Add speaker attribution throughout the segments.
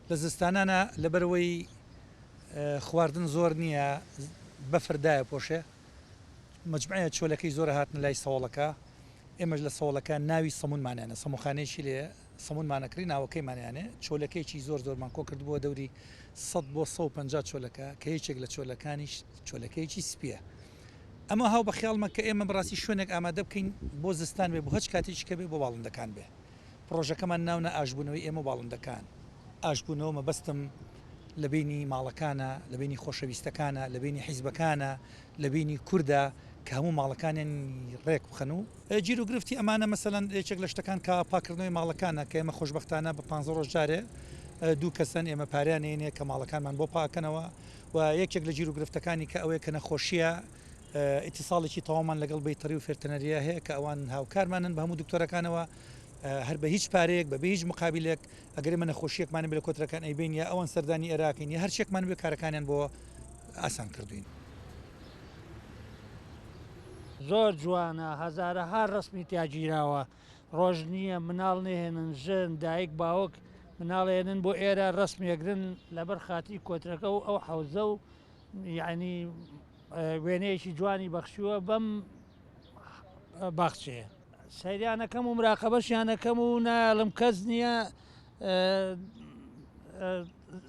Speaker 1: لە زستانانە لەبەرەوەی خواردن زۆر نییە بەفردایە پۆشێ مجموعەیە چۆلەکەی زۆر هاتن لای سەوڵەکە ئێمەش لە سەوڵەکە ناوی سەمونمانیانە سەموخانەیەکی لێ سەمونمانەکری ناوەکەی مانیانێ چۆلەکەیکی زۆر زۆرمان کۆ کردبووە دەوری 100 بۆ 150 چۆلەکە کە هیچێک لە چۆلەکانیش چۆلەکەیکی سپیە ئەمە هاو بە خیاڵمە کە ئێمە بڕاستی شوێنێک ئامادە بکەین بۆ زستان بێ بۆ هەچ کاتێککە بێ بۆ باڵندەکان بێ پرۆژەکەمان ناونە ئاشبوونەوەی ئێمە باڵندەکان ئاشبوونەوە مەبەستم لە بینی ماڵەکانە لە بینی خۆشەویستەکانە لە بینی حیزبەکانە لە بینی کووردە کە هەموو ماڵەکانیان ڕێک بخەن و گیر و گرفتی ئەمانە مەسەلاً یەکێک لە شتەکان کە پاکردنەوەی ماڵەکانە کە ئێمە خۆشبەختانە بە 15 ڕۆژ جارێ دوو کەسن ئێمە پاریانێنێ کە ماڵەکانمان بۆ پاکەنەوە و یەکێک لە گیر و گرفتەکانی کە ئەوەیە کە نەخۆشیە ئیتیساڵێکی تەوامان لەگەڵ بەیتەری و فێرتەنەریە هەیە کە ئەوان هاوکارمانن بە هەموو دکتۆرەکانەوە هەر بە هیچ پارەیەک بە هیچ مقابلێک ئەگەر منە خۆشیەکمان بێ لە کۆترەکان ئەیبین یا ئەوان سەردانی عێراقین یا هەر شێکمان بێ کارەکانیان بۆ ئاسان کردوین
Speaker 2: زۆر جوانە هەزارەها ڕسمی تیاگیراوە ڕۆژ نییە مناڵ نێهێنن ژن دایک باوک مناڵێنن بۆ ئێرە ڕسمێگرن لەبەر خاتی کۆترەکە و ئەو حەوزە و یعنی وێنەیەکی جوانی بەخشیوە بەم باخچەیە سەیرانەکەم و مراقەبەشیانەکەم و ناڵم کەس نییە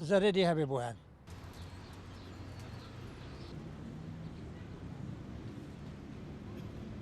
Speaker 2: زەرێری هەبێ بۆیان